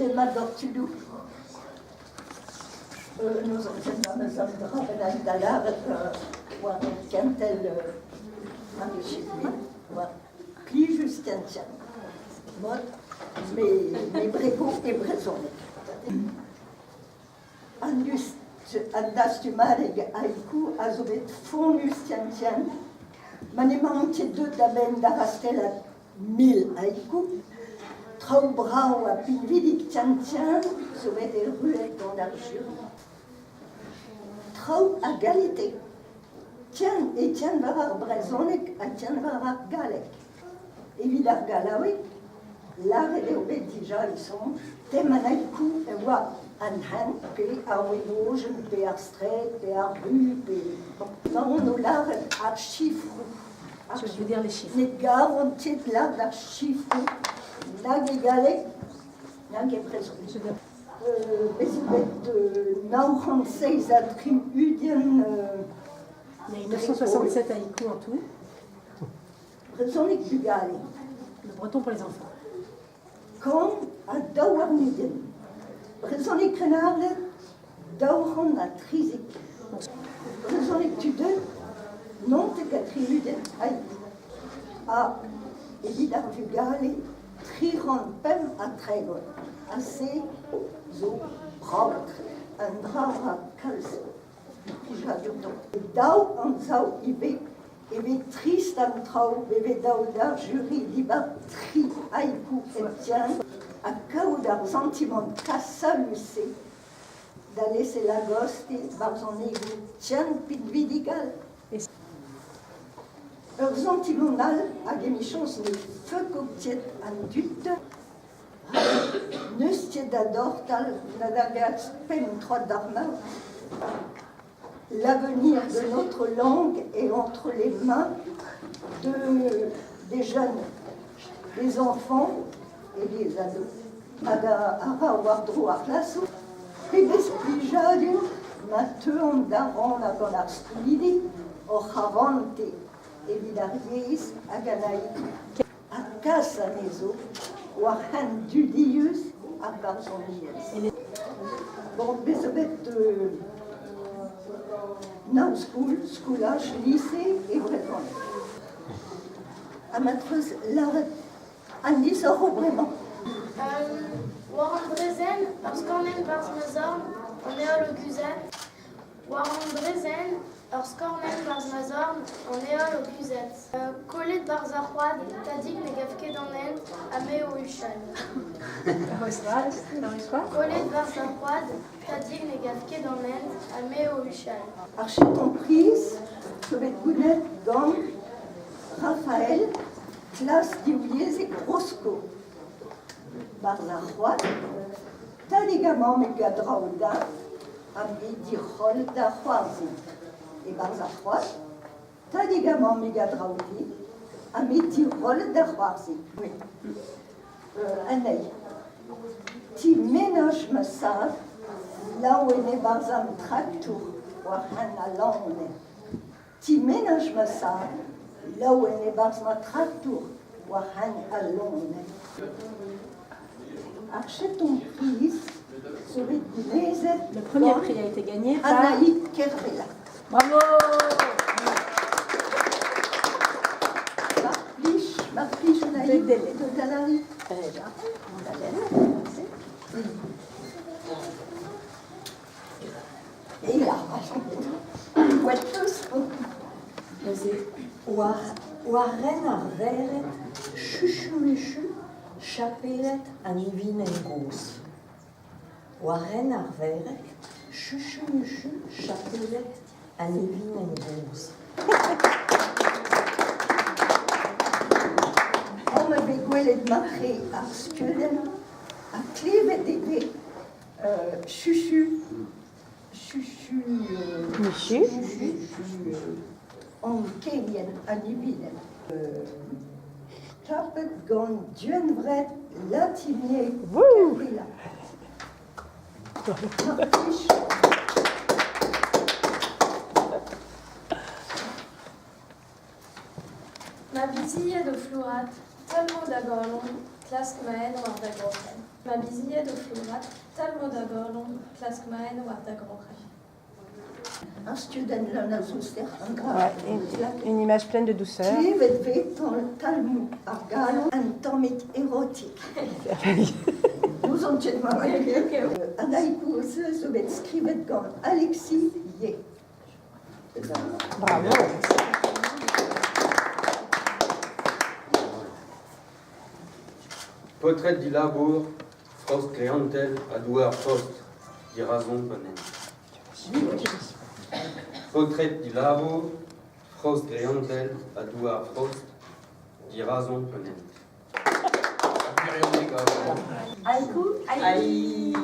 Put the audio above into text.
tema d'ortudou. Nous sommes dans l'art, voir Cantel, plus juste un tien. Mais Brégo et Brezonic. Andas du Mareg Aïkou, Azobet Fonus Tian, Manemante deux d'Aben d'Arastella 1000 Aïkou, Traubrau à Pinvidic Tian, Zobet des ruettes dans l'Arjure. Trau à Galité. Tian et Tian Varar Brezonic à Tian Varar Galek. Et Vidar Galawi, l'art et les obéis déjà ils sont. Temanaïkou et Wa. Anhan, puis Arwémoge, puis Arstrait, puis Arbu, puis. Non, nous l'art archives. Je veux dire les chiffres. Les garanties de l'art d'archives. Nag égalé, nag est présent. Mais il va être 96 attributs. Il y a 967 haïkus en tout. Présent les plus galés. Le breton pour les enfants. Quand à Dawarniden. Présent les canards, Dauron à Trizik. Présent les tudeux, non te qu'attribuent aïe. Ah, évidemment, du galé, Triron Pem à Trégon. Assez, zo, braut, un drap à calce. Dau en zau, ibe, triste en trau, bébé dau d'ar, jury, liba, tri, aïkou, et tiens. À cause d'un sentiment cassalucé, d'aller se la goste par son égo, tiens, vidégal. Un sentiment à gémichons ne feu qu'obtiet en dute, ne s'y d'adortal, n'adagat pen trois d'arma. L'avenir de notre langue est entre les mains des jeunes, des enfants et des ados. Ada avoir droit à classe. Et l'esprit jadio, maintenant d'avant la gonarstulidi, au Havante, et vidariis, à Ganaï, à Casa Nezo, ou à Handudius, à Barzonies. Bon, mais ça va être now school, schoolage, lycée et breton. À maîtresse, l'arrêt. Andy sort vraiment. Warren Brezen, Orskornen Barzmazorn, on est à l'Oguzet. Warren Brezen, Orskornen Barzmazorn, on est à l'Oguzet. Collet de Barzarroad, Tadig Negavke Danen, Amé au Huchal. Collet de Barzarroad, Tadig Negavke Danen, Amé au Huchal. Archicomprise, Sobet-Gounet, Gang, Raphaël, classe d'Iouliez et Roscoe. Barzarroad, Tadigament Megadraouda, Amidirol d'Arroazi. Et Barzarroad, Tadigament Megadraoudi, Amidirol d'Arroazi. Oui. Anay. Ti ménage me savent, là où est né Barzam Tractour, ou à Lande. Ti ménage me savent, là où est né Barzam Tractour, ou à Lande. Achetons prise sur les Le premier prix a été gagné par Anaïd Kervela. Bravo! Marpliche Anaïd de Dalari. Et là, on va tous. Oaren arveret, chuchumuchu, chapelet anivin en gos. Oaren arveret, chuchumuchu, chapelet anivin en gos. On me begoulet de marrer à Skuden, à Cleve d'épée, chuchu, en Kenyan, à Nivinen. Tapet gant duenvret latinier Kervela. Marpliche. Ma visille de Florat, tellement d'agorlon, Klask maen war da grochen. Ma biziet o florat, tal mod a gorlon, klask maen war da grochen. Un student l'un a zouster un grave. Ouais, une image pleine de douceur. Klevet vet talmou ar galon un tammik érotique. Nous on tient ma un haïku zo bet skrivet gant Alexis Ye. Bravo. Portrait di labor, frost creantel, a douar post, di razon ponen. Portrait di labor, frost creantel, a douar frost, di razon ponen. Haïku? Haïku.